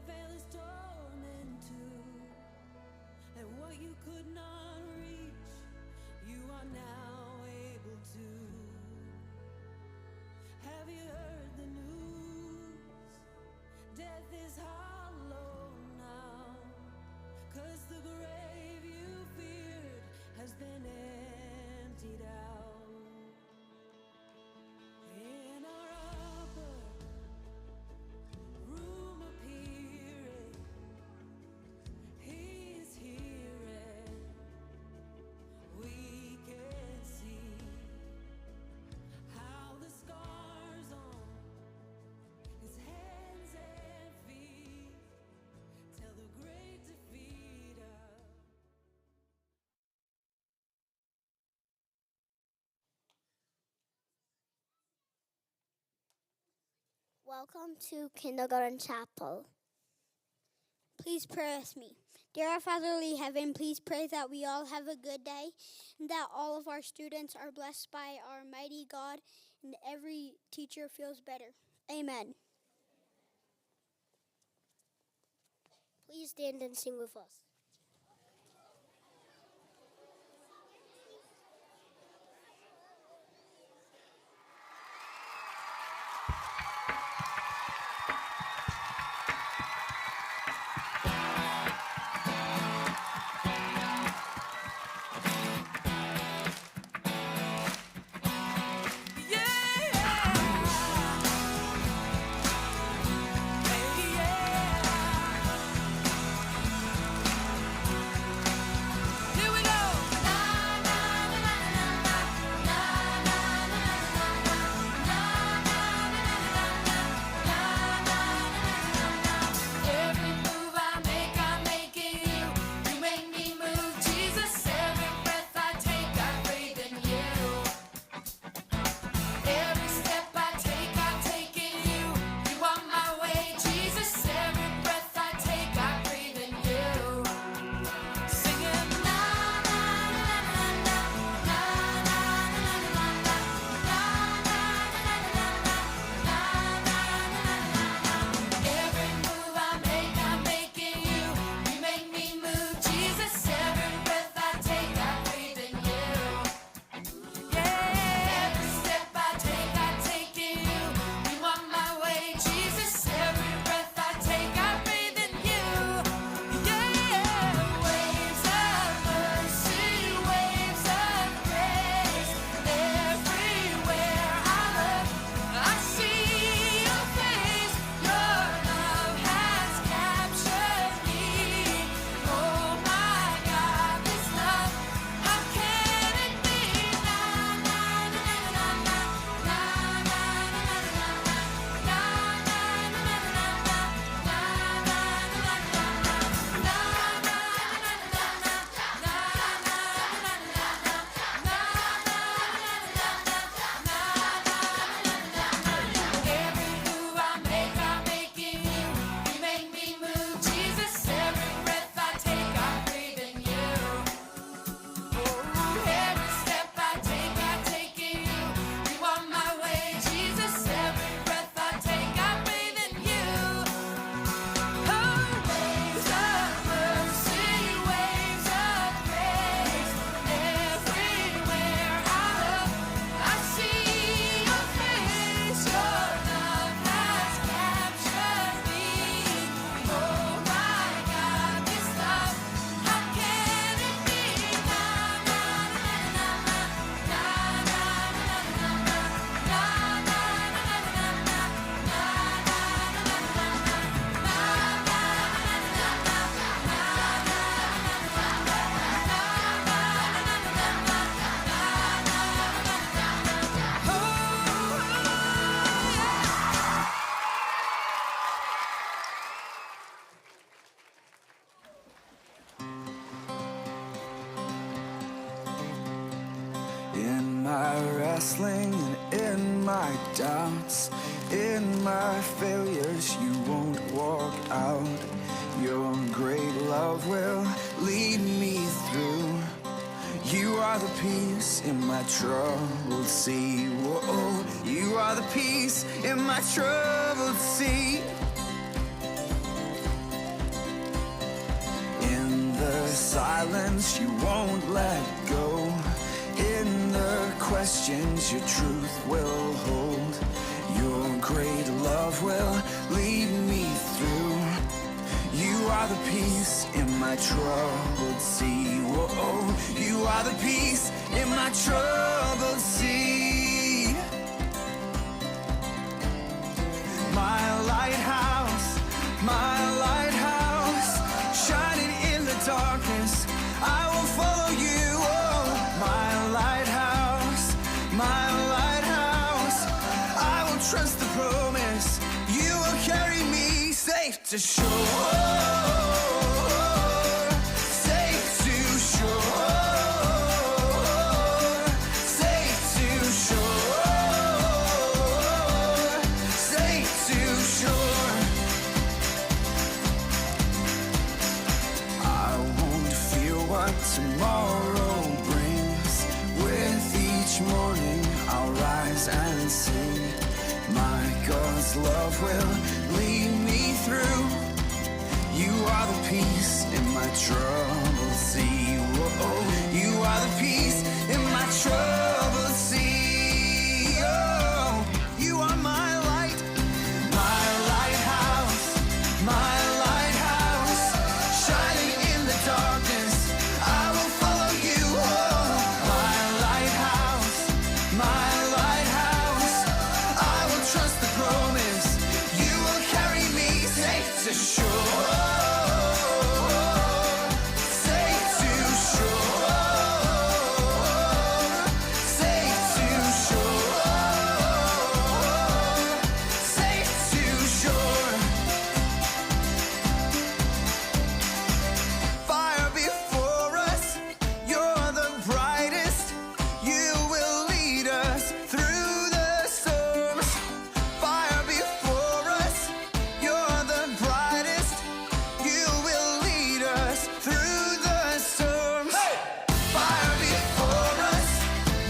fell his torment to, and what you could not reach, you are now able to. Have you heard the news? Death is hollow now, 'cause the grave you feared has been emptied out. In our upper room appearing, he's here and we can see how the scars on his hands and feet tell the great defeater. Welcome to Kindergarten Chapel. Please pray with me. Dear our Fatherly Heaven, please pray that we all have a good day and that all of our students are blessed by our mighty God and every teacher feels better. Amen. Please stand and sing with us. In my wrestling and in my doubts, in my failures, you won't walk out. Your great love will lead me through. You are the peace in my troubled sea. Whoa, you are the peace in my troubled sea. silence you won't let go. In the questions your truth will hold. Your great love will lead me through. You are the peace in my troubled sea. Whoa, you are the peace in my troubled sea. My lighthouse, shining in the darkness, I will follow you. Oh, my lighthouse, I will trust the promise. You will carry me safe to shore. Safe to shore. Safe to shore. Safe to shore. I won't fear what tomorrow brings. With each morning I'll rise and sing. My God's love will lead me through. You are the peace in my troubled sea. Whoa, you are the peace in my troubled sea. Oh, you are my light, my lighthouse, shining in the darkness. I will follow you. Oh, my lighthouse, I will trust the promise. You will carry me safe to shore. Safe to shore. Safe to shore. Safe to shore. Fire before us, you're the brightest. You will lead us through the storms. Fire before us, you're the brightest. You will lead us through the storms. Fire before us,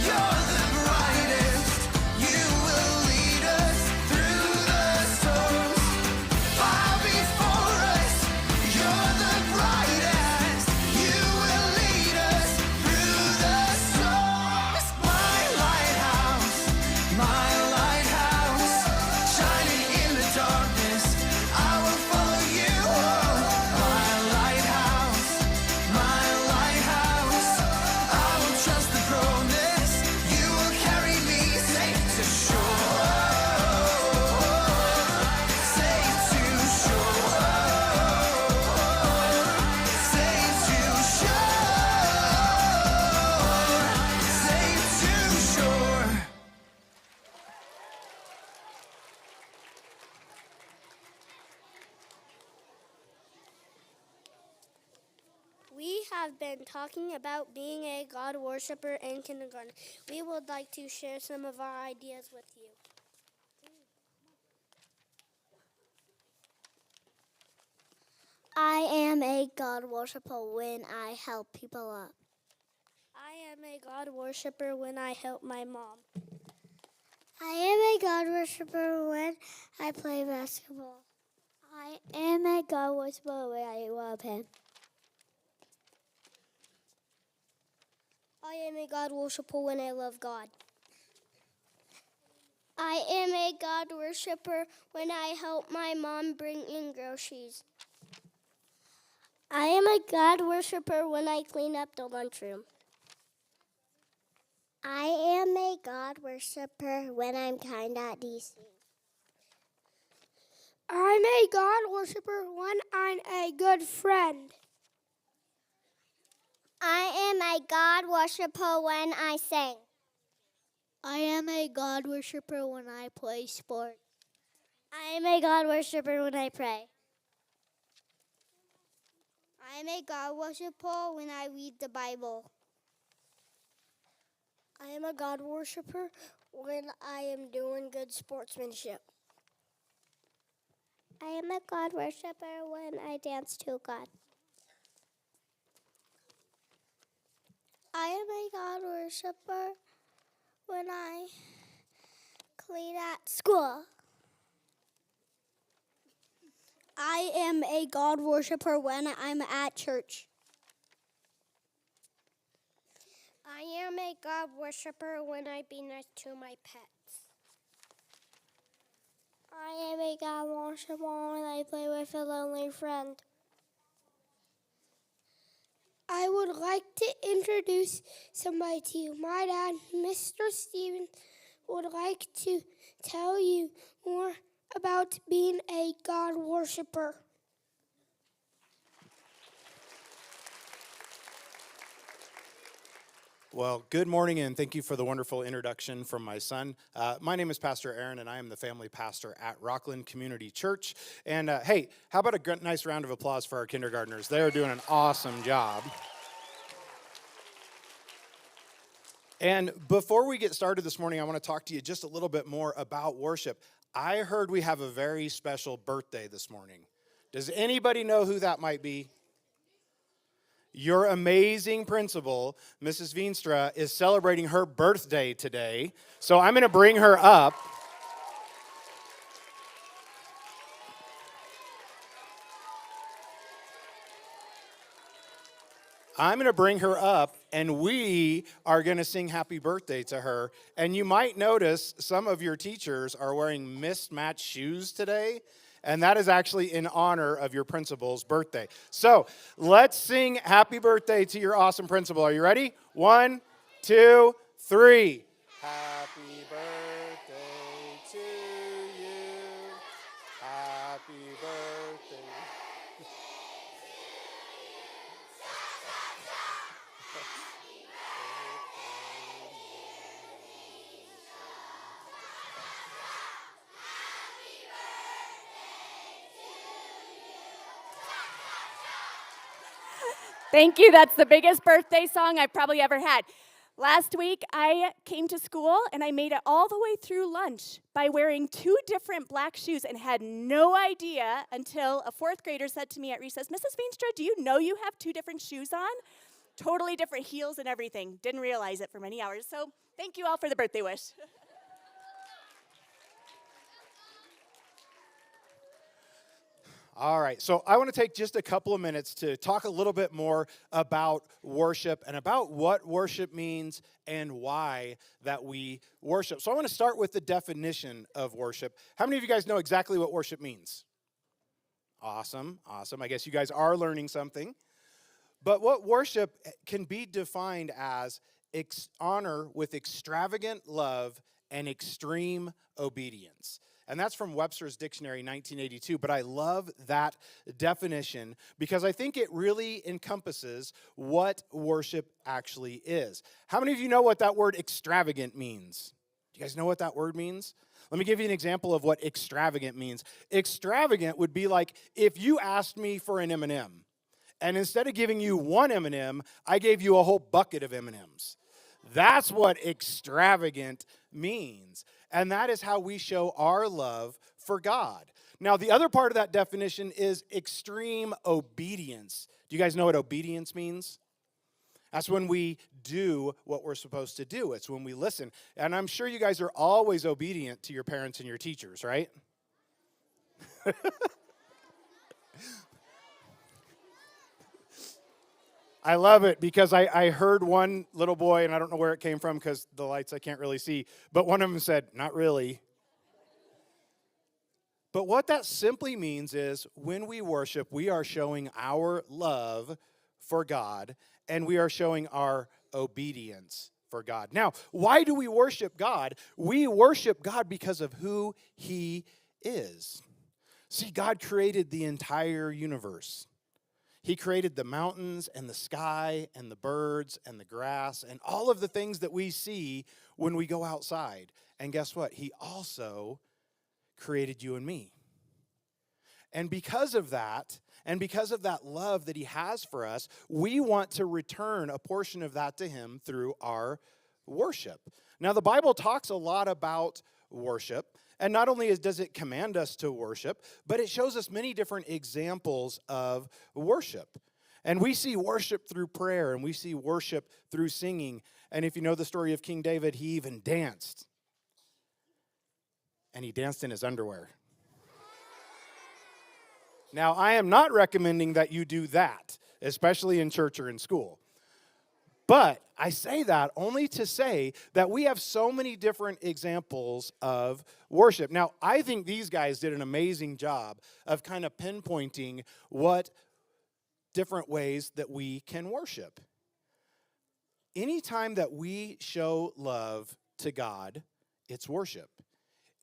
you're the brightest. You will lead us through the storms. Fire before us, you're the brightest. You will lead us through the storms. My lighthouse, shining in the darkness, I will follow you. Oh, my lighthouse, I will trust the promise. You will carry me safe to shore. Safe to shore. Safe to shore. Safe to shore. We have been talking about being a God worshiper in kindergarten. We would like to share some of our ideas with you. I am a God worshiper when I help people up. I am a God worshiper when I help my mom. I am a God worshiper when I play basketball. I am a God worshiper when I love Him. I am a God worshiper when I love God. I am a God worshiper when I help my mom bring in groceries. I am a God worshiper when I clean up the lunchroom. I am a God worshiper when I'm kind at DC. I'm a God worshiper when I'm a good friend. I am a God worshiper when I sing. I am a God worshiper when I play sport. I am a God worshiper when I pray. I am a God worshiper when I read the Bible. I am a God worshiper when I am doing good sportsmanship. I am a God worshiper when I dance to God. I am a God worshiper when I clean at school. I am a God worshiper when I'm at church. I am a God worshiper when I be next to my pets. I am a God worshiper when I play with a lonely friend. I would like to introduce somebody to you. My dad, Mr. Stevens, would like to tell you more about being a God worshiper. Well, good morning, and thank you for the wonderful introduction from my son. My name is Pastor Aaron, and I am the family pastor at Rockland Community Church. And hey, how about a nice round of applause for our kindergartners? They're doing an awesome job. And before we get started this morning, I want to talk to you just a little bit more about worship. I heard we have a very special birthday this morning. Does anybody know who that might be? Your amazing principal, Mrs. Veenstra, is celebrating her birthday today. So I'm going to bring her up. And we are going to sing happy birthday to her. And you might notice some of your teachers are wearing mismatched shoes today. And that is actually in honor of your principal's birthday. So let's sing happy birthday to your awesome principal. Are you ready? 1, 2, 3. Happy birthday to you. Happy birthday. Thank you. That's the biggest birthday song I've probably ever had. Last week, I came to school and I made it all the way through lunch by wearing 2 different black shoes and had no idea until a 4th grader said to me at recess, Mrs. Veenstra, do you know you have 2 different shoes on? Totally different heels and everything. Didn't realize it for many hours. So thank you all for the birthday wish. All right, so I want to take just a couple of minutes to talk a little bit more about worship and about what worship means and why that we worship. So I want to start with the definition of worship. How many of you guys know exactly what worship means? Awesome. I guess you guys are learning something. But what worship can be defined as honor with extravagant love and extreme obedience. And that's from Webster's Dictionary, 1982. But I love that definition because I think it really encompasses what worship actually is. How many of you know what that word extravagant means? Do you guys know what that word means? Let me give you an example of what extravagant means. Extravagant would be like if you asked me for an M&M, and instead of giving you one M&M, I gave you a whole bucket of M&Ms. That's what extravagant means. And that is how we show our love for God. Now, the other part of that definition is extreme obedience. Do you guys know what obedience means? That's when we do what we're supposed to do. It's when we listen. And I'm sure you guys are always obedient to your parents and your teachers, right? I love it because I heard one little boy, and I don't know where it came from because the lights I can't really see, but one of them said, not really. But what that simply means is when we worship, we are showing our love for God, and we are showing our obedience for God. Now, why do we worship God? We worship God because of who He is. See, God created the entire universe. He created the mountains and the sky and the birds and the grass and all of the things that we see when we go outside. And guess what? He also created you and me. And because of that, and because of that love that He has for us, we want to return a portion of that to Him through our worship. Now, the Bible talks a lot about worship. And not only does it command us to worship, but it shows us many different examples of worship. And we see worship through prayer, and we see worship through singing. And if you know the story of King David, he even danced. And he danced in his underwear. Now, I am not recommending that you do that, especially in church or in school. But I say that only to say that we have so many different examples of worship. Now, I think these guys did an amazing job of kind of pinpointing what different ways that we can worship. Anytime that we show love to God, it's worship.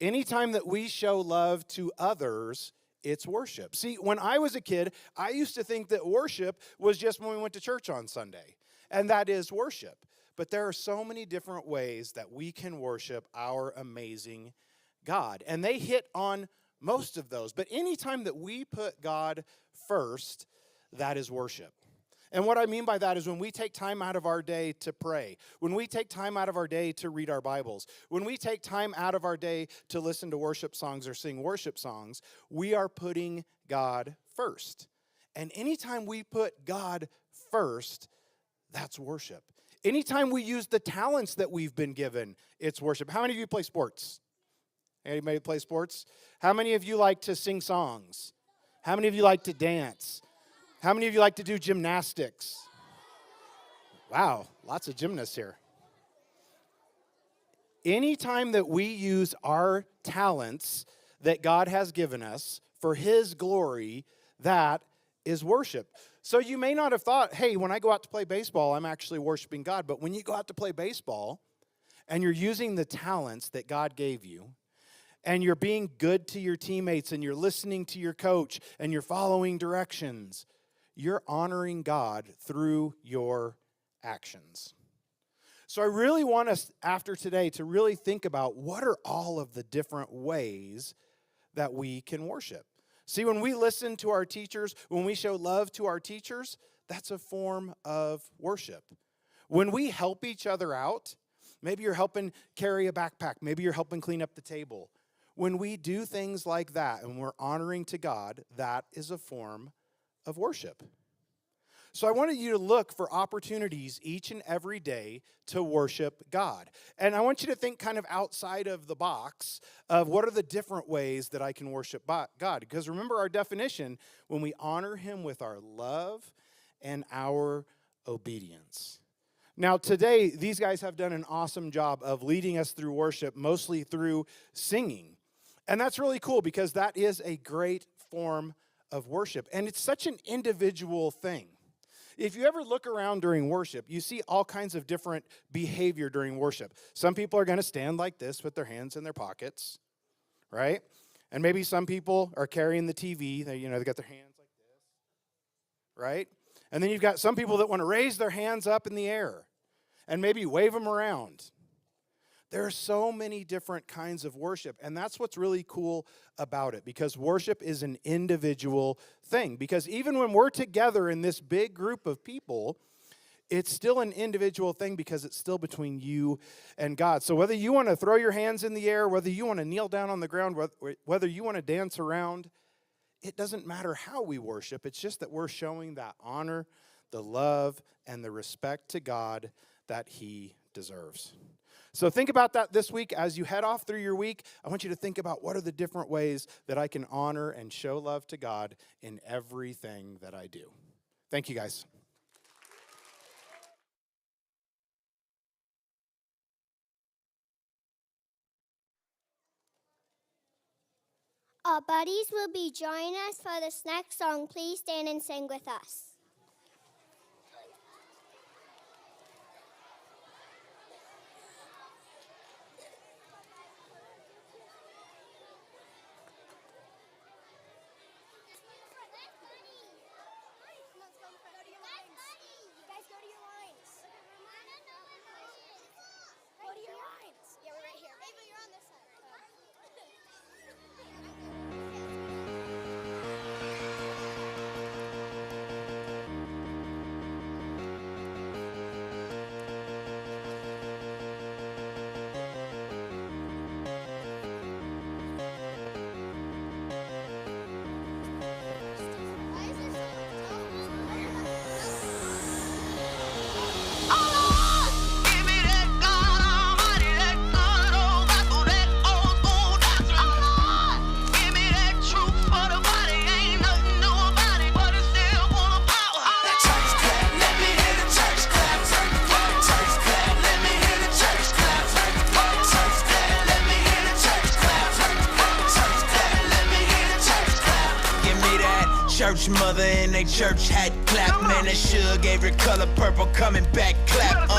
Anytime that we show love to others, it's worship. See, when I was a kid, I used to think that worship was just when we went to church on Sunday. And that is worship. But there are so many different ways that we can worship our amazing God. And they hit on most of those. But anytime that we put God first, that is worship. And what I mean by that is when we take time out of our day to pray, when we take time out of our day to read our Bibles, when we take time out of our day to listen to worship songs or sing worship songs, we are putting God first. And anytime we put God first, that's worship. Anytime we use the talents that we've been given, it's worship. How many of you play sports? Anybody play sports? How many of you like to sing songs? How many of you like to dance? How many of you like to do gymnastics? Wow, lots of gymnasts here. Anytime that we use our talents that God has given us for His glory, that is worship. So you may not have thought, hey, when I go out to play baseball, I'm actually worshiping God. But when you go out to play baseball and you're using the talents that God gave you, and you're being good to your teammates, and you're listening to your coach, and you're following directions, you're honoring God through your actions. So I really want us, after today, to really think about what are all of the different ways that we can worship. See, when we listen to our teachers, when we show love to our teachers, that's a form of worship. When we help each other out, maybe you're helping carry a backpack, maybe you're helping clean up the table. When we do things like that and we're honoring to God, that is a form of worship. So I wanted you to look for opportunities each and every day to worship God. And I want you to think kind of outside of the box of what are the different ways that I can worship God. Because remember our definition, when we honor Him with our love and our obedience. Now today, these guys have done an awesome job of leading us through worship, mostly through singing. And that's really cool because that is a great form of worship. And it's such an individual thing. If you ever look around during worship, you see all kinds of different behavior during worship. Some people are going to stand like this with their hands in their pockets, right? And maybe some people are carrying the TV. They got their hands like this, right? And then you've got some people that want to raise their hands up in the air and maybe wave them around. There are so many different kinds of worship, and that's what's really cool about it, because worship is an individual thing. Because even when we're together in this big group of people, it's still an individual thing because it's still between you and God. So whether you want to throw your hands in the air, whether you want to kneel down on the ground, whether you want to dance around, it doesn't matter how we worship. It's just that we're showing that honor, the love, and the respect to God that He deserves. So think about that this week. As you head off through your week, I want you to think about what are the different ways that I can honor and show love to God in everything that I do. Thank you, guys. Our buddies will be joining us for this next song. Please stand and sing with us. mother in they church hat clap. Man, that sugar gave her color purple, coming back clap.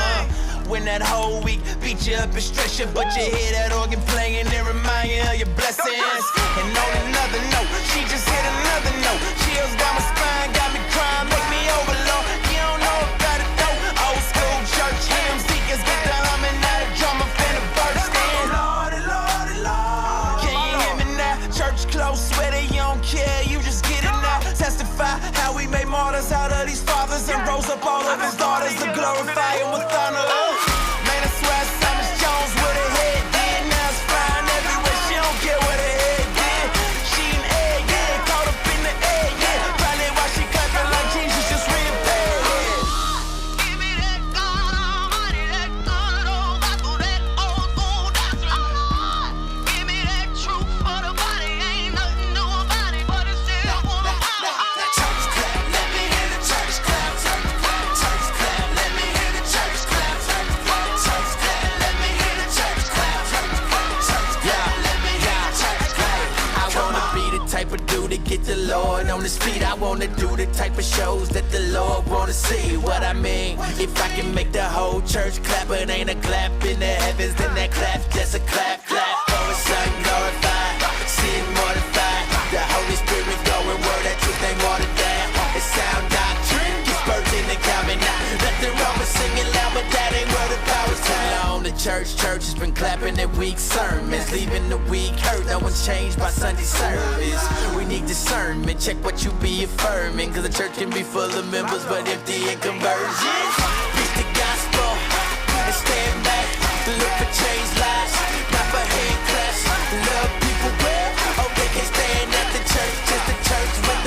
When that whole week beat you up and stress you, but you hear that organ playing and remind you of your blessings. And on another note, she just hit another note. Chills down my spine, got me crying, make me overload. You don't know about it though. Old school church hymns, deacons get the humming, now the drummer finna burst in. Lordy, Lordy, Lord. Can you hear me now? Church close, sweater, you don't care, you just get it now. Testify how we made martyrs out of these fathers and rose up all of his daughters to glorify him with honor. Man, I swear Simon Jones with her head did. Now it's flying everywhere, she don't care what her head did. She an egg, yeah, caught up in the egg, yeah. Probably why she clapping like Jesus just reappeared, yeah. Give me that God Almighty, that good old gospel, that old school doctrine. Give me that truth for the body, ain't nothing new about it, but it's still full of power. Church clap, let me hear the church clap. Church clap, let me hear the church clap. Church clap, let me hear the church clap. Church clap, let me hear the church clap. I wanna be the type of dude to get the Lord on his feet. I wanna do the type of shows that the Lord wanna see. What I mean, if I can make the whole church clap, it ain't a clap in the heavens, then that clap, just a clap, clap. Oh, it's glorified, sin mortified. The Holy Spirit going word, that truth ain't watered down. It's sound doctrine, gets birthed in the common now. Nothing wrong with singing loud, but that ain't where the power's on. The church has been clapping at weak sermons, leaving the weak hurt. No one's changed by Sunday service. We need discernment, check what you be affirming, cause the church can be full of members but empty in conversion. Preach the gospel and stand back, look for changed lives, not for hand claps. Love people well, oh they can't stand at the church, just the church when